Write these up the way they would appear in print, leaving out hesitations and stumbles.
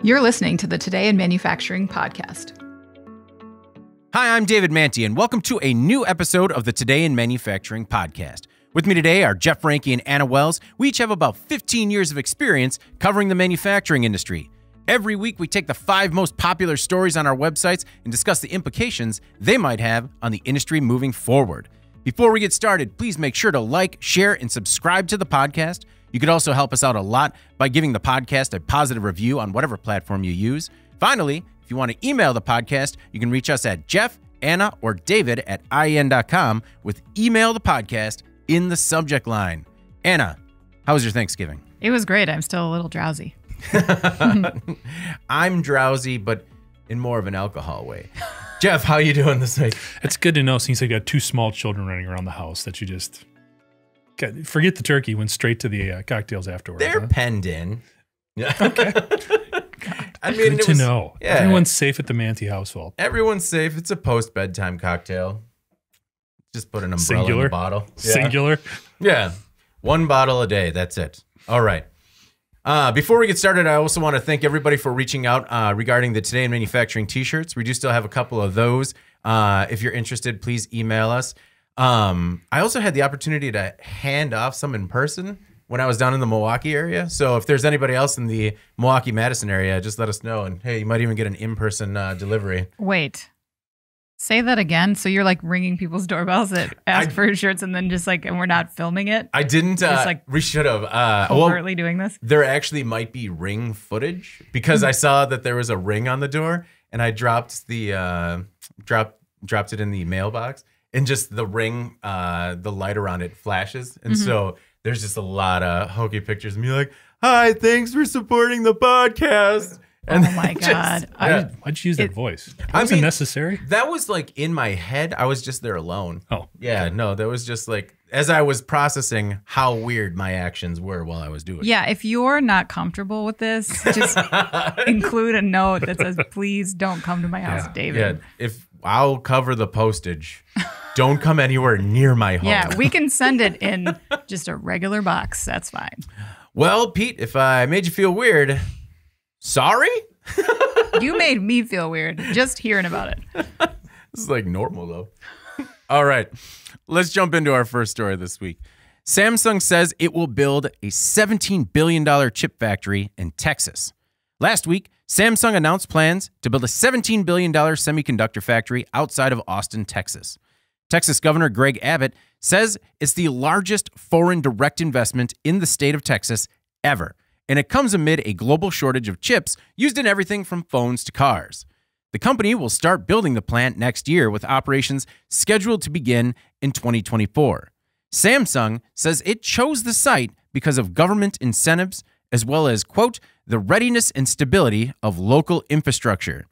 You're listening to the Today in Manufacturing podcast. Hi, I'm David Manti, and welcome to a new episode of the Today in Manufacturing podcast. With me today are Jeff Franke and Anna Wells. We each have about 15 years of experience covering the manufacturing industry. Every week, we take the 5 most popular stories on our websites and discuss the implications they might have on the industry moving forward. Before we get started, please make sure to like, share, and subscribe to the podcast. You could also help us out a lot by giving the podcast a positive review on whatever platform you use. Finally, if you want to email the podcast, you can reach us at Jeff, Anna, or David at IEN.com with email the podcast in the subject line. Anna, how was your Thanksgiving? It was great. I'm still a little drowsy. I'm drowsy, but in more of an alcohol way. Jeff, how you doing this week? It's good to know, since you got 2 small children running around the house, that you just forget the turkey, went straight to the cocktails afterwards. They're penned in. Okay. I mean, good to know. Yeah. Everyone's safe at the Manti household. Everyone's safe. It's a post-bedtime cocktail. Just put an umbrella in the bottle. Yeah. Singular. Yeah. 1 bottle a day. That's it. All right. Before we get started, I also want to thank everybody for reaching out regarding the Today in Manufacturing t-shirts. We do still have a couple of those. If you're interested, please email us. I also had the opportunity to hand off some in person when I was down in the Milwaukee area. So if there's anybody else in the Milwaukee-Madison area, just let us know. And hey, you might even get an in-person delivery. Wait, say that again. So you're like ringing people's doorbells that ask for shirts and then just like, and we're not filming it? I didn't. We should have. Overtly doing this? There actually might be ring footage because I saw that there was a ring on the door and I dropped the dropped it in the mailbox. And just the ring, the light around it flashes. And so there's just a lot of hokey pictures of me like, hi, thanks for supporting the podcast. And oh my God. Why'd you use that voice? Wasn't necessary? That was like in my head. I was just there alone. Oh. Yeah, no, that was just like, as I was processing how weird my actions were while I was doing it. Yeah, if you're not comfortable with this, just include a note that says, please don't come to my house, David. Yeah, I'll cover the postage. Don't come anywhere near my home. Yeah, we can send it in just a regular box. That's fine. Well, Pete, if I made you feel weird, sorry? You made me feel weird just hearing about it. This is like normal, though. All right, let's jump into our first story this week. Samsung says it will build a $17 billion chip factory in Texas. Last week, Samsung announced plans to build a $17 billion semiconductor factory outside of Austin, Texas. Texas Governor Greg Abbott says it's the largest foreign direct investment in the state of Texas ever, and it comes amid a global shortage of chips used in everything from phones to cars. The company will start building the plant next year, with operations scheduled to begin in 2024. Samsung says it chose the site because of government incentives, as well as, quote, the readiness and stability of local infrastructure.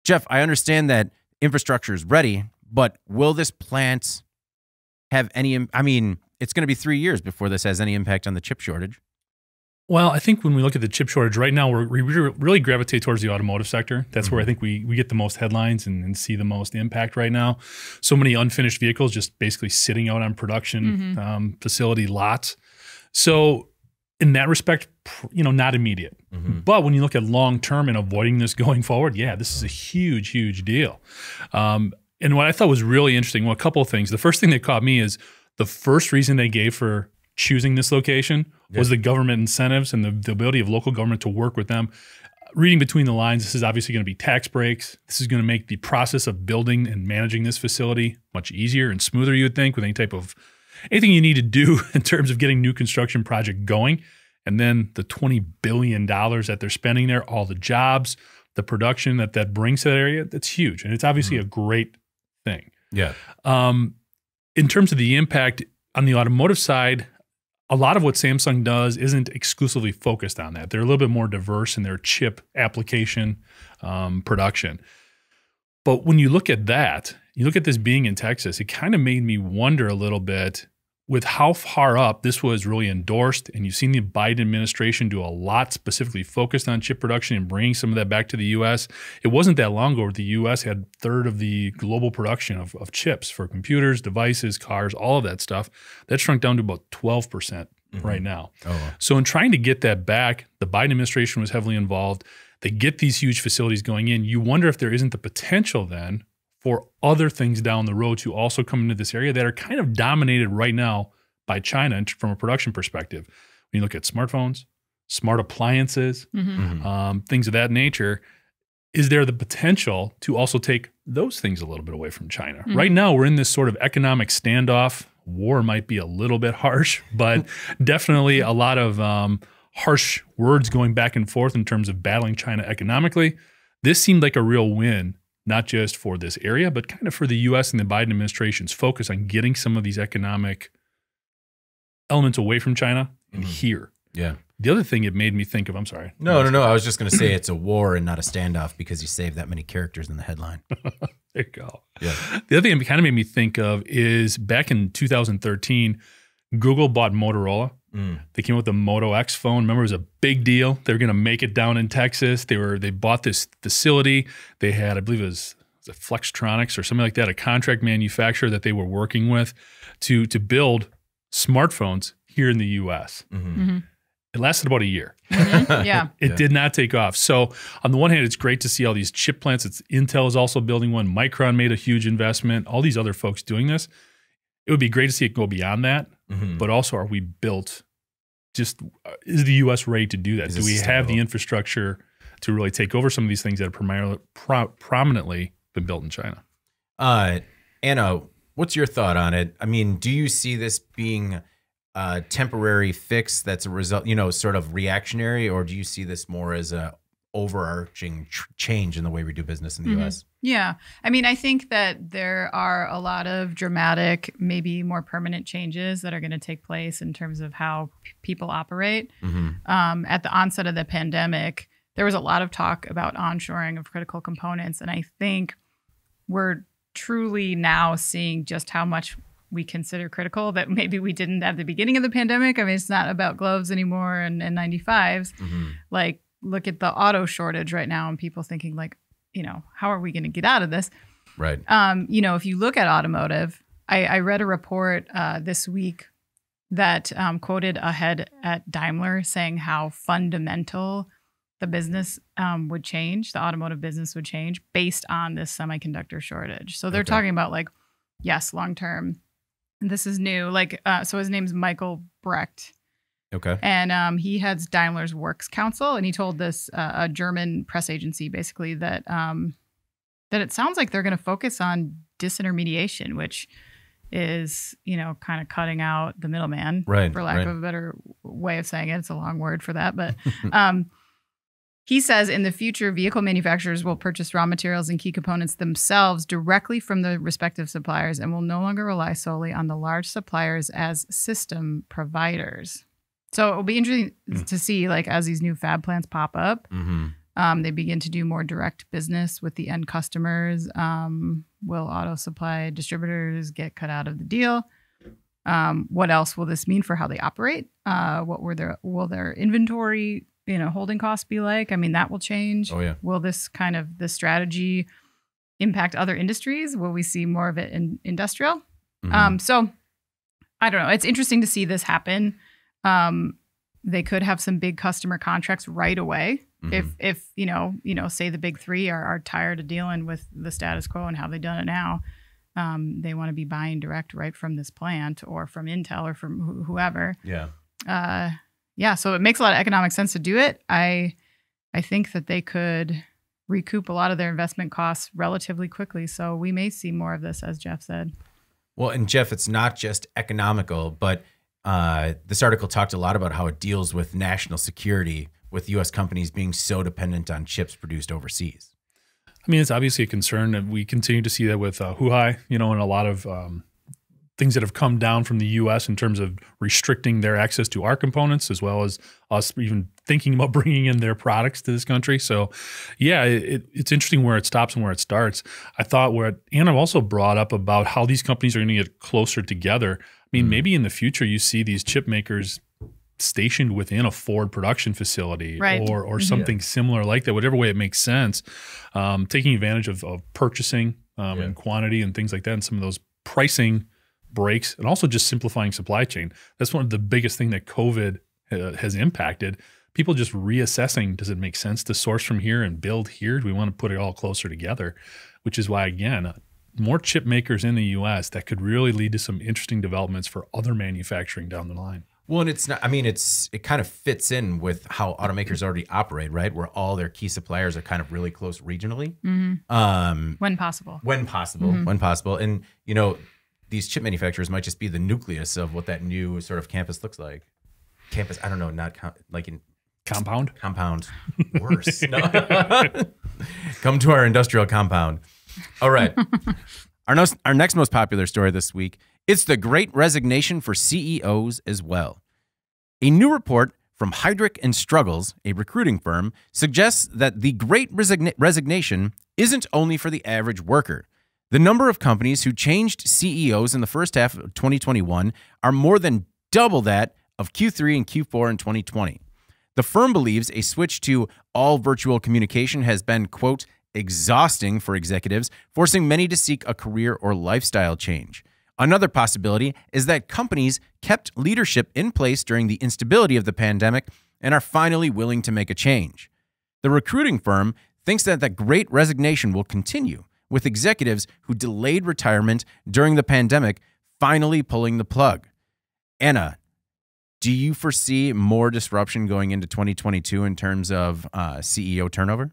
Jeff, I understand that infrastructure is ready, but will this plant have any, I mean, it's going to be 3 years before this has any impact on the chip shortage. Well, I think when we look at the chip shortage right now, we really gravitate towards the automotive sector. That's where I think we get the most headlines and see the most impact right now. So many unfinished vehicles just basically sitting out on production facility lots. So in that respect, not immediate. But when you look at long-term and avoiding this going forward, yeah, this is a huge, huge deal. And what I thought was really interesting, well, a couple of things. The first thing that caught me is the first reason they gave for choosing this location was the government incentives and the ability of local government to work with them. Reading between the lines, this is obviously going to be tax breaks. This is going to make the process of building and managing this facility much easier and smoother, you would think, with anything you need to do in terms of getting new construction project going. And then the $20 billion that they're spending there, all the jobs, the production that brings to that area, that's huge. And it's obviously a great thing. Yeah. In terms of the impact on the automotive side, a lot of what Samsung does isn't exclusively focused on that. They're a little bit more diverse in their chip application production. But when you look at that, you look at this being in Texas, it kind of made me wonder a little bit with how far up this was really endorsed. And you've seen the Biden administration do a lot specifically focused on chip production and bringing some of that back to the U.S. It wasn't that long ago where the U.S. had a third of the global production of chips for computers, devices, cars, all of that stuff. That shrunk down to about 12% right now. Oh, wow. So in trying to get that back, the Biden administration was heavily involved. They get these huge facilities going in. You wonder if there isn't the potential then for other things down the road to also come into this area that are kind of dominated right now by China from a production perspective. When you look at smartphones, smart appliances, things of that nature, is there the potential to also take those things a little bit away from China? Right now, we're in this sort of economic standoff. War might be a little bit harsh, but definitely a lot of harsh words going back and forth in terms of battling China economically. This seemed like a real win, not just for this area, but kind of for the U.S. and the Biden administration's focus on getting some of these economic elements away from China and here. Yeah. The other thing it made me think of, I'm sorry. No. I was just going to say it's a war and not a standoff because you saved that many characters in the headline. There you go. Yeah. The other thing it kind of made me think of is back in 2013, Google bought Motorola. They came up with the Moto X phone. Remember, it was a big deal. They were going to make it down in Texas. They bought this facility. They had, I believe it was Flextronics or something like that, a contract manufacturer that they were working with to build smartphones here in the U.S. It lasted about a year. Yeah. It did not take off. So on the one hand, it's great to see all these chip plants. Intel is also building one. Micron made a huge investment. All these other folks doing this. It would be great to see it go beyond that. But also, are we built? Is the U.S. ready to do that? Do we have the infrastructure to really take over some of these things that have prominently been built in China? Anna, what's your thought on it? I mean, do you see this being a temporary fix that's a result, sort of reactionary, or do you see this more as a overarching change in the way we do business in the U.S.? Yeah. I mean, I think that there are a lot of dramatic, maybe more permanent changes that are going to take place in terms of how people operate. At the onset of the pandemic, there was a lot of talk about onshoring of critical components. And I think we're truly now seeing just how much we consider critical that maybe we didn't at the beginning of the pandemic. I mean, it's not about gloves anymore and 95s. Like, look at the auto shortage right now and people thinking like, how are we going to get out of this? Right. If you look at automotive, I read a report this week that quoted a head at Daimler saying how fundamental the business would change, the automotive business would change based on this semiconductor shortage. So they're talking about like, yes, long-term, this is new. Like, so his name's Michael Brecht. Okay. And he heads Daimler's Works Council, and he told this a German press agency basically that that it sounds like they're going to focus on disintermediation, which is kind of cutting out the middleman, right? For lack of a better way of saying it. It's a long word for that, but he says in the future, vehicle manufacturers will purchase raw materials and key components themselves directly from the respective suppliers, and will no longer rely solely on the large suppliers as system providers. So it will be interesting to see, like, as these new fab plants pop up, they begin to do more direct business with the end customers. Will auto supply distributors get cut out of the deal? What else will this mean for how they operate? Will their inventory, holding costs be like? I mean, that will change. Oh, yeah. Will this strategy impact other industries? Will we see more of it in industrial? So I don't know. It's interesting to see this happen. They could have some big customer contracts right away. If say the big three are tired of dealing with the status quo and how they've done it now. They want to be buying direct right from this plant or from Intel or from whoever. Yeah. So it makes a lot of economic sense to do it. I think that they could recoup a lot of their investment costs relatively quickly. So we may see more of this, as Jeff said. Well, and Jeff, it's not just economical, but this article talked a lot about how it deals with national security, with U.S. companies being so dependent on chips produced overseas. I mean, it's obviously a concern, and we continue to see that with Huawei, and a lot of things that have come down from the U.S. in terms of restricting their access to our components, as well as us even thinking about bringing in their products to this country. So, yeah, it's interesting where it stops and where it starts. I thought where Anna also brought up about how these companies are going to get closer together. I mean, maybe in the future you see these chip makers stationed within a Ford production facility, right, or something similar like that, whatever way it makes sense, taking advantage of purchasing and quantity and things like that, and some of those pricing breaks, and also just simplifying supply chain. That's one of the biggest thing that COVID has impacted. people just reassessing, does it make sense to source from here and build here? Do we want to put it all closer together? Which is why, again, more chip makers in the U.S. that could really lead to some interesting developments for other manufacturing down the line. Well, and it's not, I mean, it kind of fits in with how automakers already operate, right? Where all their key suppliers are kind of really close regionally. When possible. When possible. And, you know, these chip manufacturers might just be the nucleus of what that new sort of campus looks like. Campus, I don't know, not like in Compound? Compound. Worse. No. Come to our industrial compound. All right. Our next most popular story this week, it's the Great Resignation for CEOs as well. A new report from Heidrick & Struggles, a recruiting firm, suggests that the Great Resignation isn't only for the average worker. The number of companies who changed CEOs in the first half of 2021 are more than double that of Q3 and Q4 in 2020. The firm believes a switch to all virtual communication has been, quote, exhausting for executives, forcing many to seek a career or lifestyle change. Another possibility is that companies kept leadership in place during the instability of the pandemic and are finally willing to make a change. The recruiting firm thinks that the Great Resignation will continue, with executives who delayed retirement during the pandemic finally pulling the plug. Anna, do you foresee more disruption going into 2022 in terms of CEO turnover?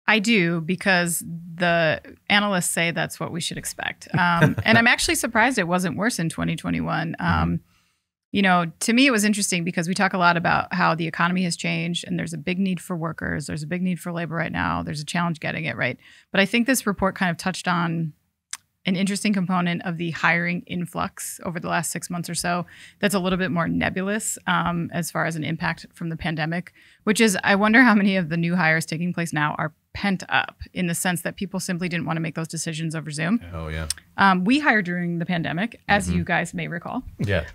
I do, because the analysts say that's what we should expect. And I'm actually surprised it wasn't worse in 2021. You know, to me, it was interesting because we talk a lot about how the economy has changed and there's a big need for workers. There's a big need for labor right now. There's a challenge getting it right. But I think this report kind of touched on an interesting component of the hiring influx over the last 6 months or so that's a little bit more nebulous as far as an impact from the pandemic, which is, I wonder how many of the new hires taking place now are pent up in the sense that people simply didn't want to make those decisions over Zoom. Oh, yeah. We hired during the pandemic, as you guys may recall. Yeah.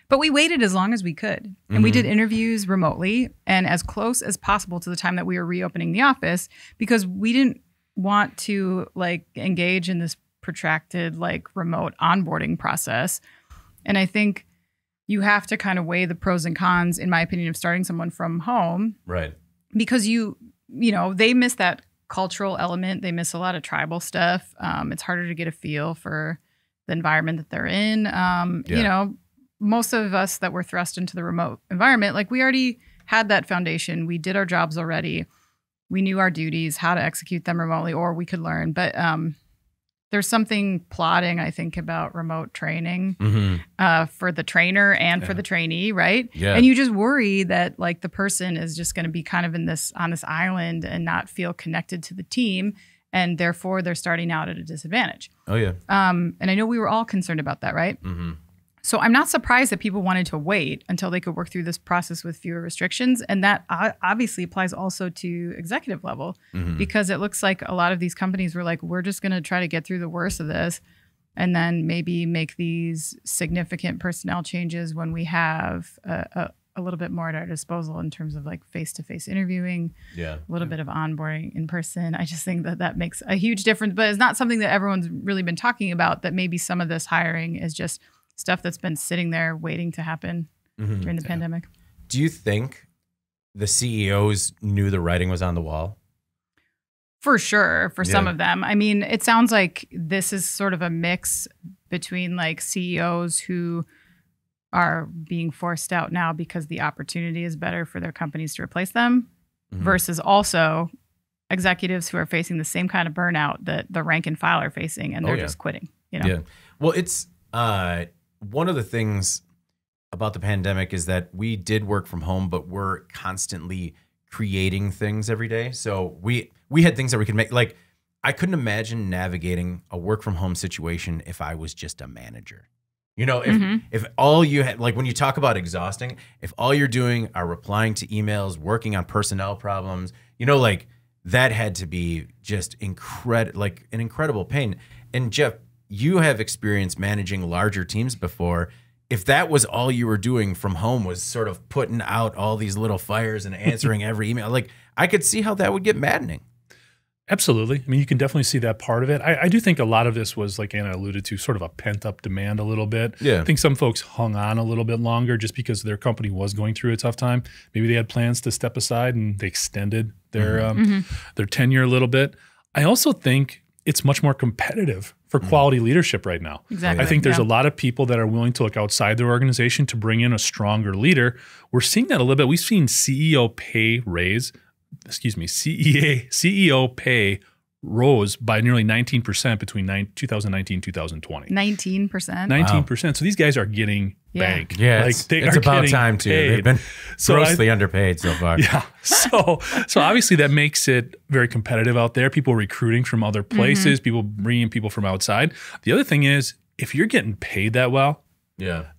But we waited as long as we could. And we did interviews remotely and as close as possible to the time that we were reopening the office, because we didn't want to like engage in this protracted like remote onboarding process. And I think you have to kind of weigh the pros and cons, in my opinion, of starting someone from home. Right. Because you know, they miss that cultural element. They miss a lot of tribal stuff. It's harder to get a feel for the environment that they're in. You know, most of us that were thrust into the remote environment, like we already had that foundation. We did our jobs already. We knew our duties, how to execute them remotely, or we could learn. But there's something plodding, I think, about remote training for the trainer and for the trainee, right? Yeah. And you just worry that like the person is just going to be kind of on this island and not feel connected to the team, and therefore they're starting out at a disadvantage. Oh, yeah. And I know we were all concerned about that, right? So I'm not surprised that people wanted to wait until they could work through this process with fewer restrictions. And that obviously applies also to executive level, because it looks like a lot of these companies were like, we're just going to try to get through the worst of this and then maybe make these significant personnel changes when we have a little bit more at our disposal in terms of like face-to-face interviewing, a little bit of onboarding in person. I just think that that makes a huge difference, but it's not something that everyone's really been talking about, that maybe some of this hiring is just stuff that's been sitting there waiting to happen during the pandemic. Do you think the CEOs knew the writing was on the wall? For sure, for some of them. I mean, it sounds like this is sort of a mix between like CEOs who are being forced out now because the opportunity is better for their companies to replace them, versus also executives who are facing the same kind of burnout that the rank and file are facing, and they're just quitting. You know? Yeah. Well, it's one of the things about the pandemic is that we did work from home, but we're constantly creating things every day. So we had things that we could make. Like, I couldn't imagine navigating a work from home situation if I was just a manager. You know, if all you had, like when you talk about exhausting, if all you're doing are replying to emails, working on personnel problems, you know, like that had to be just an incredible pain. And Jeff, you have experience managing larger teams before. If that was all you were doing from home, was sort of putting out all these little fires and answering every email, like I could see how that would get maddening. Absolutely. I mean, you can definitely see that part of it. I do think a lot of this was, like Anna alluded to, sort of a pent-up demand a little bit. Yeah. I think some folks hung on a little bit longer just because their company was going through a tough time. Maybe they had plans to step aside and they extended their tenure a little bit. I also think it's much more competitive for quality leadership right now. Exactly. I think there's a lot of people that are willing to look outside their organization to bring in a stronger leader. We're seeing that a little bit. We've seen CEO pay rose by nearly 19% between 2019 and 2020. 19%. 19%. So these guys are getting bank. Yeah, Like, it's about time too. paid. They've been grossly underpaid so far. Yeah. So obviously that makes it very competitive out there. People recruiting from other places, people bringing people from outside. The other thing is, if you're getting paid that well,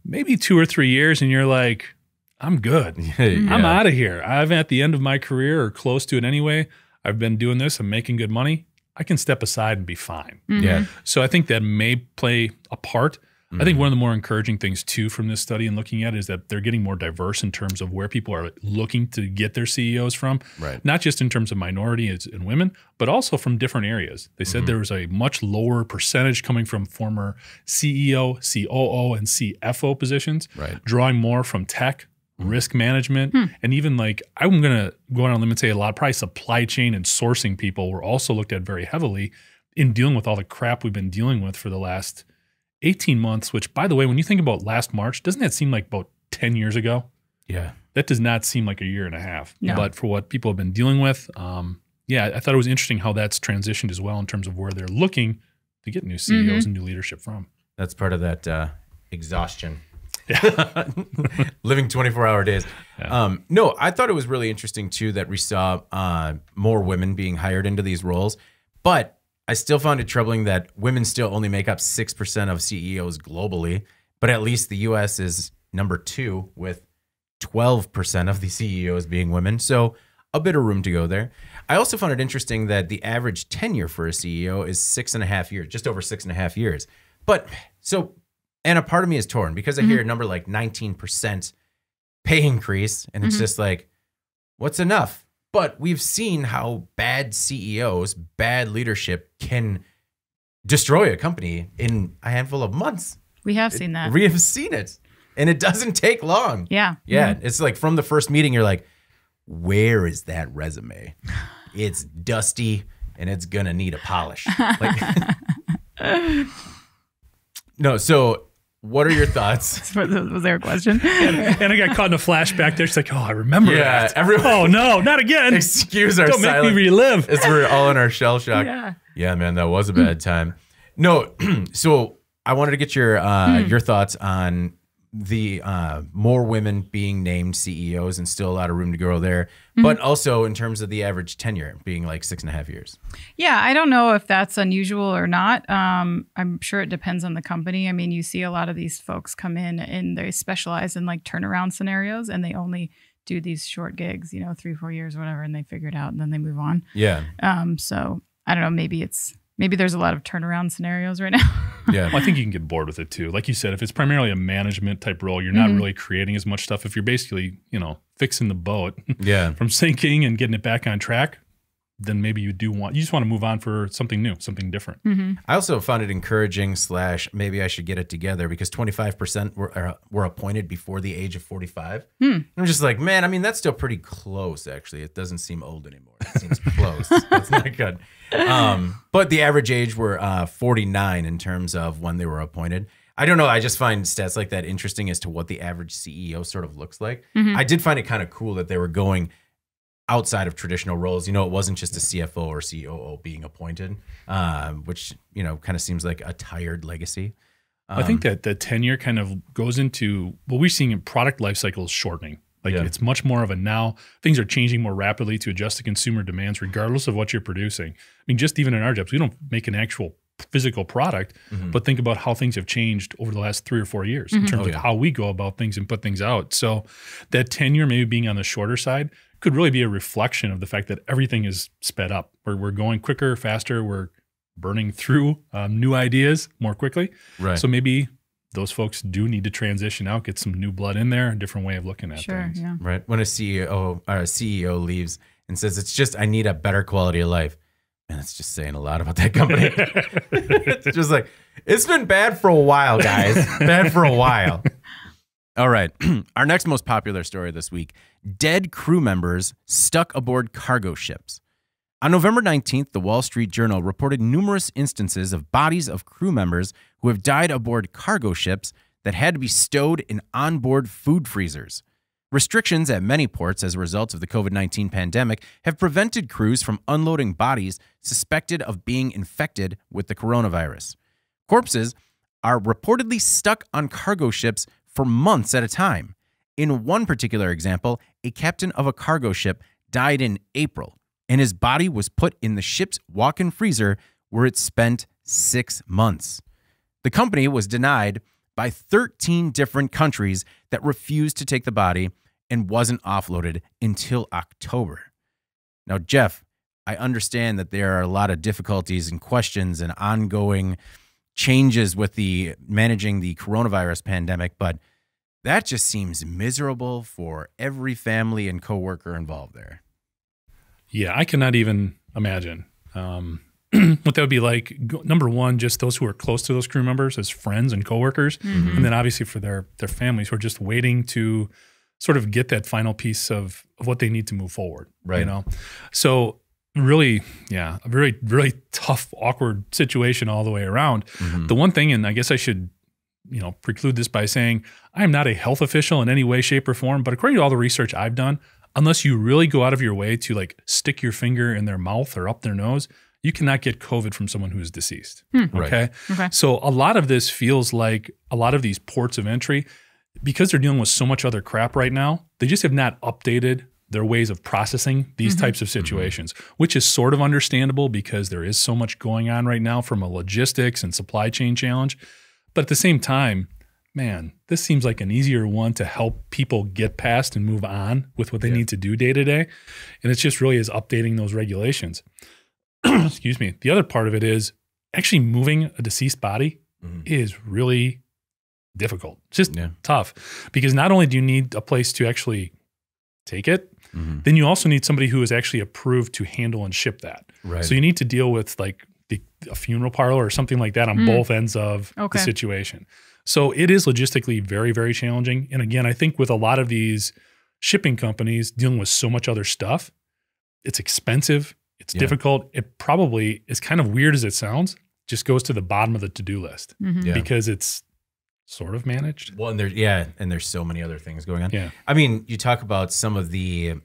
maybe 2 or 3 years and you're like, I'm good. I'm out of here. I'm at the end of my career or close to it anyway. I've been doing this. I'm making good money. I can step aside and be fine. Yeah. So I think that may play a part. I think one of the more encouraging things too from this study and looking at it is that they're getting more diverse in terms of where people are looking to get their CEOs from. Right. Not just in terms of minorities and women, but also from different areas. They said there was a much lower percentage coming from former CEO, COO, and CFO positions, drawing more from tech, risk management, and even like, I'm going to go out on a limb and say a lot, probably supply chain and sourcing people were also looked at very heavily in dealing with all the crap we've been dealing with for the last 18 months, which, by the way, when you think about last March, doesn't that seem like about 10 years ago? Yeah. That does not seem like a year and a half. No. But for what people have been dealing with, I thought it was interesting how that's transitioned as well in terms of where they're looking to get new CEOs and new leadership from. That's part of that exhaustion. Yeah. Living 24-hour days. Yeah. No, I thought it was really interesting too that we saw more women being hired into these roles, but I still found it troubling that women still only make up 6% of CEOs globally, but at least the US is number 2 with 12% of the CEOs being women. So a bit of room to go there. I also found it interesting that the average tenure for a CEO is 6.5 years, just over 6.5 years. But so, and a part of me is torn because I hear a number like 19% pay increase, and it's just like, what's enough? But we've seen how bad CEOs, bad leadership can destroy a company in a handful of months. We have seen that. We have seen it. And it doesn't take long. Yeah. Yeah. It's like from the first meeting, you're like, where is that resume? It's dusty and it's going to need a polish. Like, no, so what are your thoughts? Was there a question? And I got caught in a flashback there. She's like, oh, I remember that. Everyone, oh, no, not again. Excuse our Don't silence. make me relive. As we're all in our shell shock. Yeah, man, that was a bad time. No, so I wanted to get your thoughts on the more women being named CEOs and still a lot of room to grow there, but also in terms of the average tenure being like 6.5 years. Yeah, I don't know if that's unusual or not. I'm sure it depends on the company. I mean, you see a lot of these folks come in and they specialize in like turnaround scenarios and they only do these short gigs, 3-4 years, whatever, and they figure it out and then they move on. Yeah. So I don't know, maybe there's a lot of turnaround scenarios right now. Yeah. Well, I think you can get bored with it too. Like you said, if it's primarily a management type role, you're not really creating as much stuff. If you're basically, fixing the boat from sinking and getting it back on track, then maybe you just want to move on for something new, something different. I also found it encouraging / maybe I should get it together because 25% were appointed before the age of 45. I'm just like, man, I mean, that's still pretty close, actually. It doesn't seem old anymore. It seems close. That's not good. But the average age were 49 in terms of when they were appointed. I don't know. I just find stats like that interesting as to what the average CEO sort of looks like. I did find it kind of cool that they were going outside of traditional roles. It wasn't just a CFO or COO being appointed, which, kind of seems like a tired legacy. I think that the tenure kind of goes into what we're seeing in product life cycles shortening. Like it's much more of a now, things are changing more rapidly to adjust to consumer demands, regardless of what you're producing. I mean, just even in our jobs, we don't make an actual physical product, but think about how things have changed over the last 3 or 4 years in terms of how we go about things and put things out. So that tenure maybe being on the shorter side could really be a reflection of the fact that everything is sped up. We're going quicker, faster. We're burning through new ideas more quickly. Right. So maybe those folks do need to transition out, get some new blood in there, a different way of looking at things. Yeah. Right. When a CEO leaves and says, it's just, I need a better quality of life. And it's just saying a lot about that company. It's just like, it's been bad for a while, guys. Bad for a while. All right. Our next most popular story this week, dead crew members stuck aboard cargo ships. On November 19th, the Wall Street Journal reported numerous instances of bodies of crew members who have died aboard cargo ships that had to be stowed in onboard food freezers. Restrictions at many ports as a result of the COVID-19 pandemic have prevented crews from unloading bodies suspected of being infected with the coronavirus. Corpses are reportedly stuck on cargo ships for months at a time. In one particular example, a captain of a cargo ship died in April, and his body was put in the ship's walk-in freezer where it spent 6 months. The company was denied by 13 different countries that refused to take the body and wasn't offloaded until October. Now, Jeff, I understand that there are a lot of difficulties and questions and ongoing changes with the managing the coronavirus pandemic, but that just seems miserable for every family and coworker involved there. Yeah, I cannot even imagine what that would be like. Number one, just those who are close to those crew members as friends and coworkers, and then obviously for their families who are just waiting to sort of get that final piece of what they need to move forward. Right. You know, so really, yeah, a very, very tough, awkward situation all the way around. The one thing, and I guess I should, preclude this by saying I am not a health official in any way, shape, or form, but according to all the research I've done, unless you really go out of your way to like stick your finger in their mouth or up their nose, you cannot get COVID from someone who is deceased. Okay? So a lot of this feels like a lot of these ports of entry, because they're dealing with so much other crap right now, they just have not updated their ways of processing these types of situations, which is sort of understandable because there is so much going on right now from a logistics and supply chain challenge. But at the same time, man, this seems like an easier one to help people get past and move on with what they need to do day to day. And it's just really is updating those regulations. Excuse me. The other part of it is actually moving a deceased body is really difficult. It's just tough because not only do you need a place to actually take it, then you also need somebody who is actually approved to handle and ship that. Right. So you need to deal with like a funeral parlor or something like that on both ends of the situation. So it is logistically very, very challenging. And again, I think with a lot of these shipping companies dealing with so much other stuff, it's expensive, it's difficult. It probably, as kind of weird as it sounds, just goes to the bottom of the to-do list because it's sort of managed. Well, and there's so many other things going on. Yeah. I mean, you talk about some of the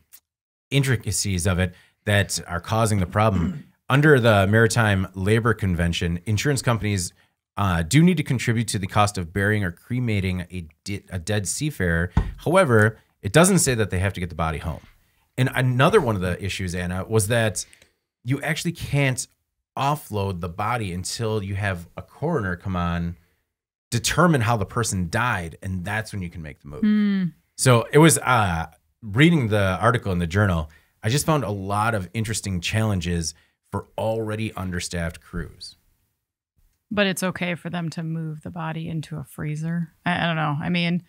intricacies of it that are causing the problem. Under the Maritime Labor Convention, insurance companies do need to contribute to the cost of burying or cremating a dead seafarer. However, it doesn't say that they have to get the body home. And another one of the issues, Anna, was that you actually can't offload the body until you have a coroner come on, determine how the person died, and that's when you can make the move. So it was reading the article in the journal, I just found a lot of interesting challenges for already understaffed crews. But it's okay for them to move the body into a freezer. I don't know. I mean,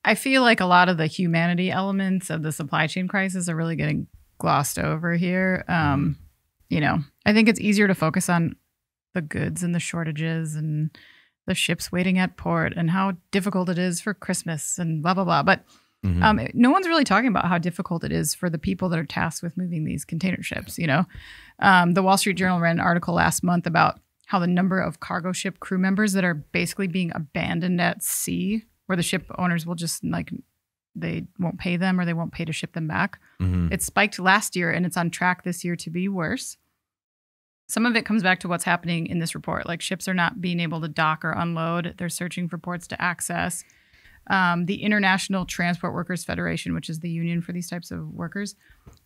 I feel like a lot of the humanity elements of the supply chain crisis are really getting glossed over here. I think it's easier to focus on the goods and the shortages and the ships waiting at port and how difficult it is for Christmas and blah, blah, blah. But no one's really talking about how difficult it is for the people that are tasked with moving these container ships. The Wall Street Journal ran an article last month about how the number of cargo ship crew members that are basically being abandoned at sea, where the ship owners will just they won't pay them or they won't pay to ship them back. It spiked last year and it's on track this year to be worse. Some of it comes back to what's happening in this report. Like ships are not being able to dock or unload. They're searching for ports to access. The International Transport Workers Federation, which is the union for these types of workers,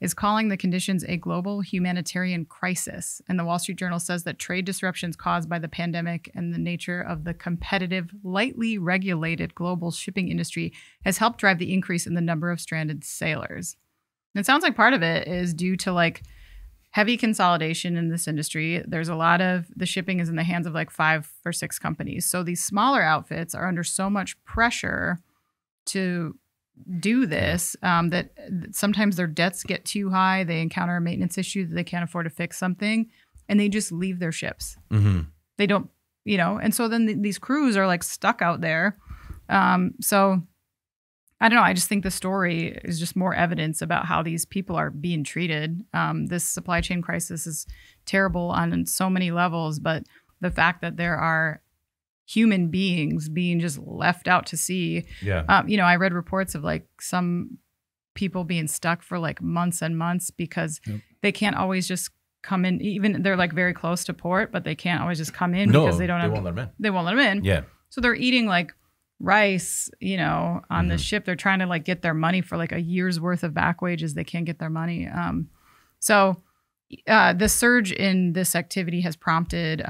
is calling the conditions a global humanitarian crisis. And the Wall Street Journal says that trade disruptions caused by the pandemic and the nature of the competitive, lightly regulated global shipping industry has helped drive the increase in the number of stranded sailors. And it sounds like part of it is due to heavy consolidation in this industry. There's a lot of the shipping is in the hands of 5 or 6 companies. So these smaller outfits are under so much pressure to do this, that sometimes their debts get too high. They encounter a maintenance issue that they can't afford to fix something, and they just leave their ships. They don't, and so then these crews are like stuck out there. So I don't know. I just think the story is just more evidence about how these people are being treated. This supply chain crisis is terrible on so many levels, but the fact that there are human beings being just left out to sea. Yeah. I read reports of like some people being stuck for like months and months because they can't always just come in. Even they're like very close to port, but they can't always just come in because they won't let them in. They won't let them in. Yeah. So they're eating like rice, on the ship. They're trying to like get their money for like a year's worth of back wages. They can't get their money. So the surge in this activity has prompted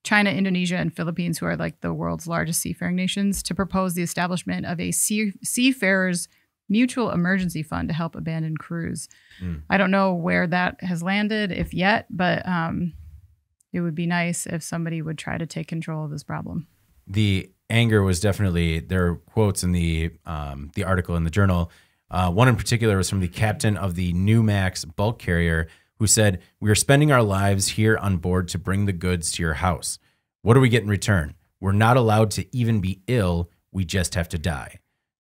China, Indonesia, and Philippines, who are like the world's largest seafaring nations, to propose the establishment of a seafarers mutual emergency fund to help abandoned crews. I don't know where that has landed, if yet, but it would be nice if somebody would try to take control of this problem. The anger was definitely, there are quotes in the article in the journal. One in particular was from the captain of the Newmax bulk carrier, who said, "We are spending our lives here on board to bring the goods to your house. What do we get in return? We're not allowed to even be ill. We just have to die."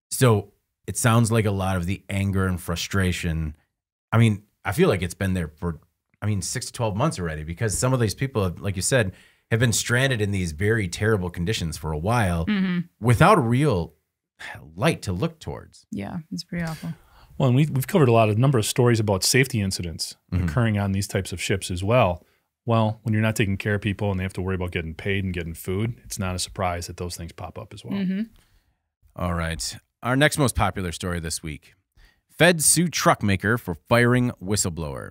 So it sounds like a lot of the anger and frustration. I mean, I feel like it's been there for, 6 to 12 months already, because some of these people, like you said, have been stranded in these very terrible conditions for a while without a real light to look towards. Yeah, it's pretty awful. Well, and we've covered a number of stories about safety incidents occurring on these types of ships as well. Well, when you're not taking care of people and they have to worry about getting paid and getting food, it's not a surprise that those things pop up as well. All right. Our next most popular story this week. Feds sue truck maker for firing whistleblower.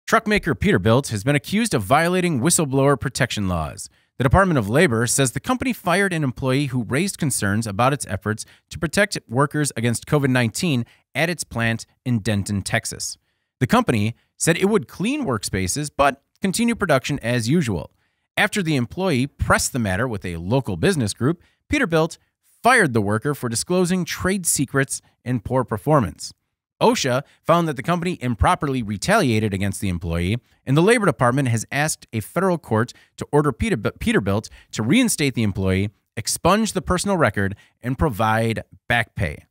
Truck maker Peterbilt has been accused of violating whistleblower protection laws. The Department of Labor says the company fired an employee who raised concerns about its efforts to protect workers against COVID-19 at its plant in Denton, Texas. The company said it would clean workspaces but continue production as usual. After the employee pressed the matter with a local business group, Peterbilt fired the worker for disclosing trade secrets and poor performance. OSHA found that the company improperly retaliated against the employee, and the Labor Department has asked a federal court to order Peterbilt to reinstate the employee, expunge the personal record, and provide back pay.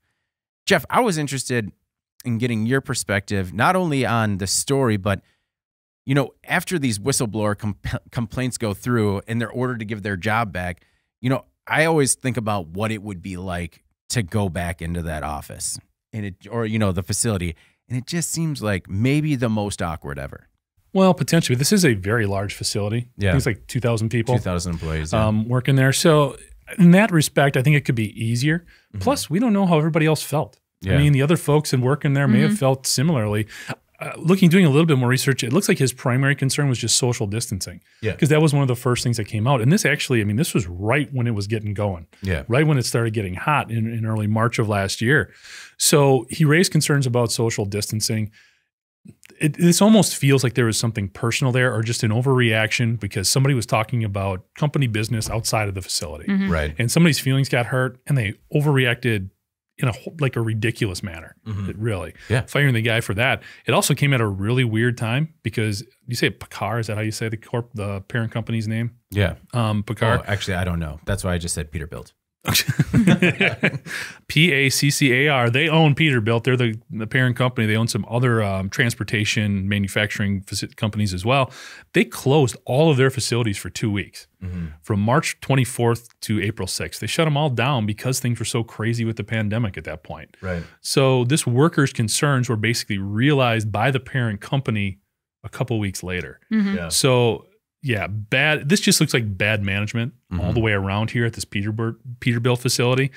Jeff, I was interested in getting your perspective, not only on the story, but, after these whistleblower complaints go through and they're ordered to give their job back, I always think about what it would be like to go back into that office or the facility. And it just seems like maybe the most awkward ever. Well, potentially. This is a very large facility. Yeah. I think it's like 2,000 people. 2,000 employees. Yeah. Working there. So in that respect, I think it could be easier. Plus, we don't know how everybody else felt. Yeah. I mean, the other folks in working there may have felt similarly. Doing a little bit more research, it looks like his primary concern was just social distancing. Yeah. Because that was one of the first things that came out. And this actually, this was right when it was getting going. Yeah. Right when it started getting hot in early March of last year. So he raised concerns about social distancing. This almost feels like there was something personal there, or just an overreaction because somebody was talking about company business outside of the facility. Right. And somebody's feelings got hurt and they overreacted in a ridiculous manner. Really. Yeah. Firing the guy for that. It also came at a really weird time because you say Paccar, is that how you say the parent company's name? Yeah. Paccar. Oh, actually, I don't know. That's why I just said Peterbilt. Paccar. They own Peterbilt. They're the parent company. They own some other transportation manufacturing companies as well. They closed all of their facilities for 2 weeks, from March 24th to April 6th. They shut them all down because things were so crazy with the pandemic at that point. Right. So this workers' concerns were basically realized by the parent company a couple weeks later. Yeah. So yeah, bad. This just looks like bad management all the way around here at this Peterbilt facility.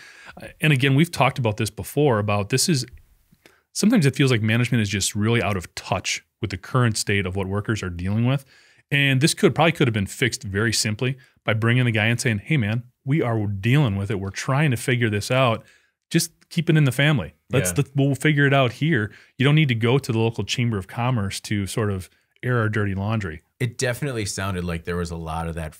And again, we've talked about this before, sometimes it feels like management is just really out of touch with the current state of what workers are dealing with. And this probably could have been fixed very simply by bringing the guy and saying, hey man, we are dealing with it. We're trying to figure this out. Just keep it in the family. We'll figure it out here. You don't need to go to the local chamber of commerce to sort of air our dirty laundry. It definitely sounded like there was a lot of that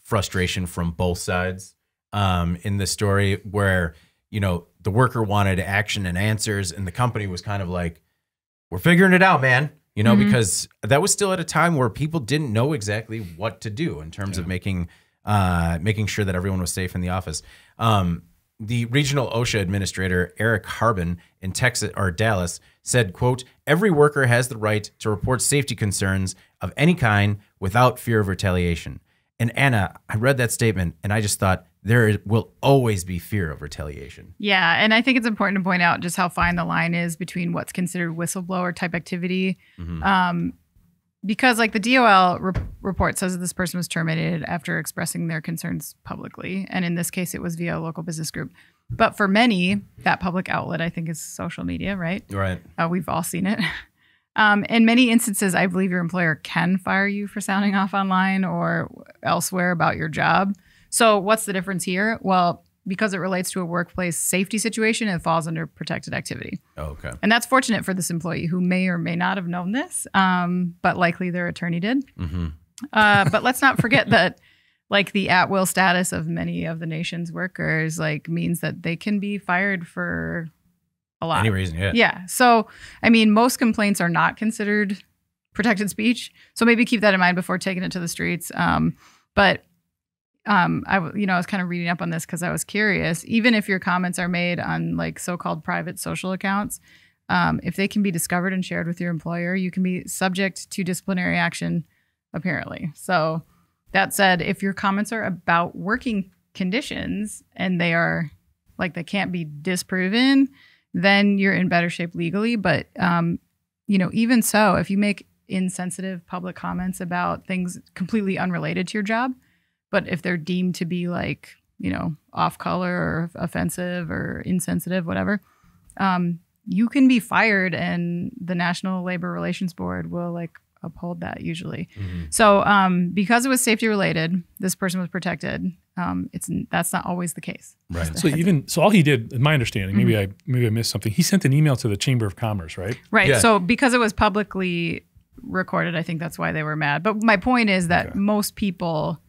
frustration from both sides in the story where, the worker wanted action and answers, and the company was kind of like, we're figuring it out, man. You know, because that was still at a time where people didn't know exactly what to do in terms of making sure that everyone was safe in the office. The regional OSHA administrator, Eric Harbin in Texas or Dallas, said, quote, every worker has the right to report safety concerns of any kind without fear of retaliation. And Anna, I read that statement and I just thought there will always be fear of retaliation. Yeah. And I think it's important to point out just how fine the line is between what's considered whistleblower type activity. Because like the DOL report says that this person was terminated after expressing their concerns publicly. And in this case, it was via a local business group. But for many, that public outlet, I think, is social media, right? Right. We've all seen it. In many instances, I believe your employer can fire you for sounding off online or elsewhere about your job. So what's the difference here? Well, because it relates to a workplace safety situation, it falls under protected activity. Oh, okay. And that's fortunate for this employee who may or may not have known this, but likely their attorney did. But let's not forget that like the at-will status of many of the nation's workers like means that they can be fired for a lot. Any reason, yeah. Yeah. So, I mean, most complaints are not considered protected speech. So maybe keep that in mind before taking it to the streets. I was kind of reading up on this because I was curious. Even if your comments are made on like so-called private social accounts, if they can be discovered and shared with your employer, you can be subject to disciplinary action, apparently. So that said, if your comments are about working conditions and they are like they can't be disproven, then you're in better shape legally. But even so, if you make insensitive public comments about things completely unrelated to your job, but if they're deemed to be like, off color or offensive or insensitive, whatever, you can be fired and the National Labor Relations Board will like uphold that usually. So because it was safety related, this person was protected. That's not always the case. Right. So all he did, in my understanding, maybe I missed something. He sent an email to the Chamber of Commerce, right? Right. Yeah. So because it was publicly recorded, I think that's why they were mad. But my point is that most people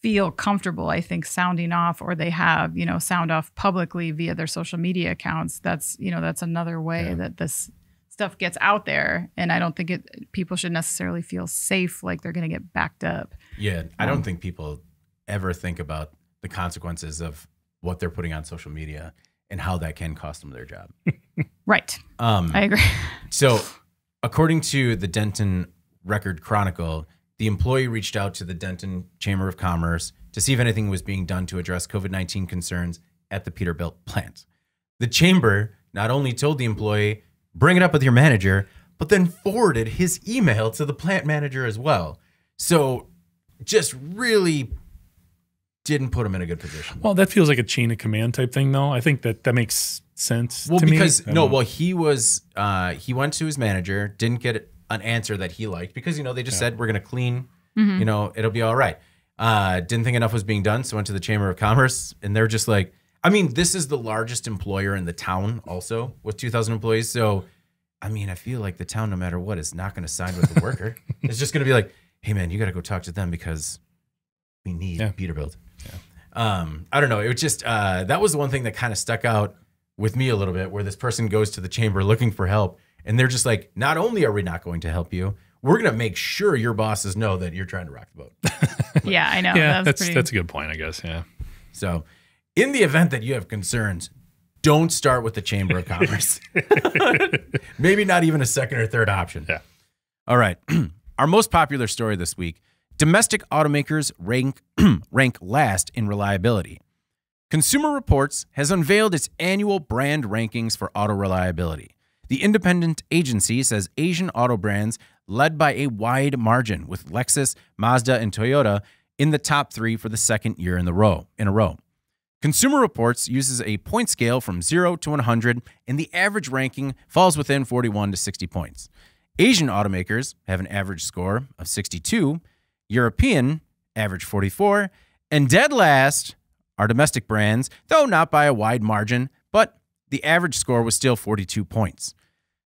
feel comfortable, I think, sounding off, or they have, sound off publicly via their social media accounts. That's another way that this stuff gets out there. And I don't think people should necessarily feel safe, like they're going to get backed up. Yeah. I don't think people ever think about the consequences of what they're putting on social media and how that can cost them their job. Right. I agree. So according to the Denton Record Chronicle, the employee reached out to the Denton Chamber of Commerce to see if anything was being done to address COVID-19 concerns at the Peterbilt plant. The chamber not only told the employee, bring it up with your manager, but then forwarded his email to the plant manager as well. So just really didn't put him in a good position. Well, that feels like a chain of command type thing, though. I think that makes sense to because me. he went to his manager, didn't get an answer that he liked because, they just said, we're going to clean, it'll be all right. Didn't think enough was being done. So went to the Chamber of Commerce and they're just like, this is the largest employer in the town also with 2,000 employees. So, I feel like the town, no matter what, is not going to side with the worker. It's just going to be like, hey man, you got to go talk to them because we need Peterbilt. Yeah. I don't know. It was just, that was the one thing that kind of stuck out with me a little bit, where this person goes to the chamber looking for help. And they're just like, not only are we not going to help you, we're going to make sure your bosses know that you're trying to rock the boat. Yeah, I know. Yeah, that's a good point, I guess. Yeah. So in the event that you have concerns, don't start with the Chamber of Commerce. Maybe not even a second or third option. Yeah. All right. Our most popular story this week, domestic automakers rank last in reliability. Consumer Reports has unveiled its annual brand rankings for auto reliability. The independent agency says Asian auto brands led by a wide margin, with Lexus, Mazda, and Toyota in the top 3 for the second year in a row. Consumer Reports uses a point scale from 0 to 100, and the average ranking falls within 41 to 60 points. Asian automakers have an average score of 62, European average 44, and dead last are domestic brands, though not by a wide margin, but the average score was still 42 points.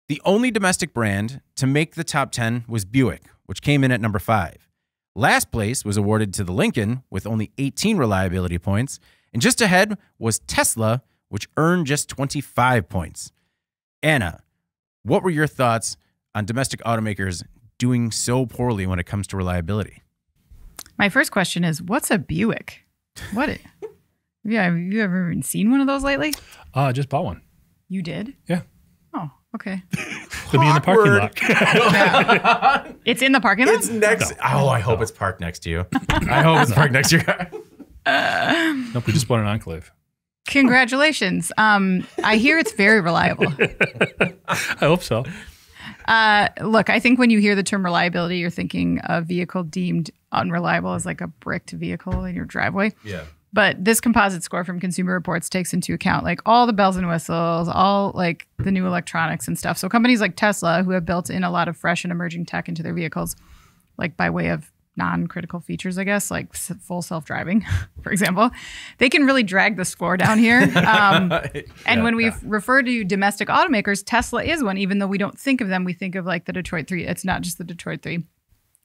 The only domestic brand to make the top 10 was Buick, which came in at number 5. Last place was awarded to the Lincoln with only 18 reliability points, and just ahead was Tesla which earned just 25 points. Anna, what were your thoughts on domestic automakers doing so poorly when it comes to reliability? My first question is, what's a Buick? Yeah, have you ever even seen one of those lately? I just bought one. You did? Yeah. Oh, okay. They'll be in the parking lot. It's in the parking lot? It's next. I hope it's parked next to you. I hope it's parked next to your car. Nope, we just bought an Enclave. Congratulations. I hear it's very reliable. I hope so. Look, I think when you hear the term reliability, you're thinking a vehicle deemed unreliable as like a bricked vehicle in your driveway. Yeah. But this composite score from Consumer Reports takes into account like all the bells and whistles, all like the new electronics and stuff. So companies like Tesla, who have built in a lot of fresh and emerging tech into their vehicles, like by way of non-critical features, I guess, like full self-driving, for example, they can really drag the score down here. And when we refer to domestic automakers, Tesla is one, even though we don't think of them. We think of like the Detroit 3. It's not just the Detroit 3.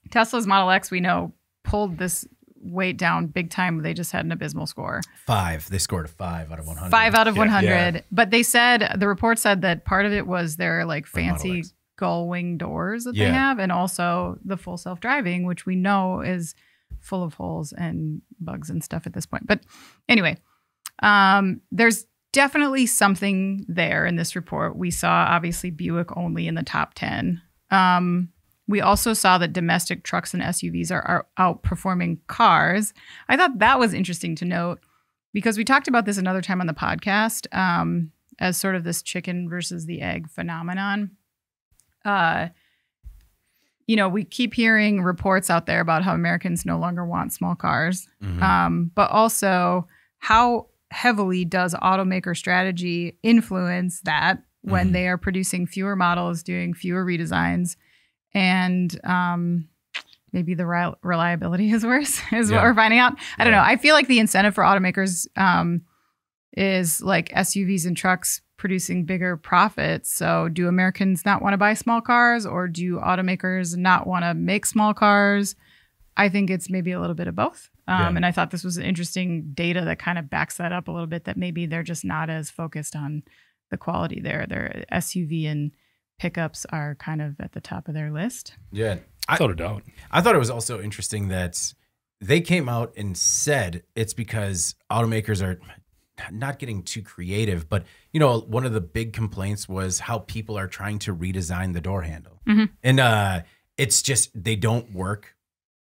Tesla's Model X, we know, pulled this weight down big time. They just had an abysmal score. 5. They scored a 5 out of 100. 5 out of 100. Yeah. But they said, the report said that part of it was their like fancy gull wing doors that they have, and also the full self-driving, which we know is full of holes and bugs and stuff at this point. But anyway, there's definitely something there in this report. We saw obviously Buick only in the top 10. We also saw that domestic trucks and SUVs are outperforming cars. I thought that was interesting to note because we talked about this another time on the podcast as sort of this chicken versus the egg phenomenon. We keep hearing reports out there about how Americans no longer want small cars, but also how heavily does automaker strategy influence that when they are producing fewer models, doing fewer redesigns, and maybe the reliability is worse, is what we're finding out. I don't know. I feel like the incentive for automakers is like SUVs and trucks producing bigger profits. So do Americans not want to buy small cars, or do automakers not want to make small cars? I think it's maybe a little bit of both. And I thought this was interesting data that kind of backs that up a little bit, that maybe they're just not as focused on the quality there. Their SUV and pickups are kind of at the top of their list. Yeah. Without a doubt. I thought it was also interesting that they came out and said it's because automakers are not getting too creative, but one of the big complaints was how people are trying to redesign the door handle. And it's just, they don't work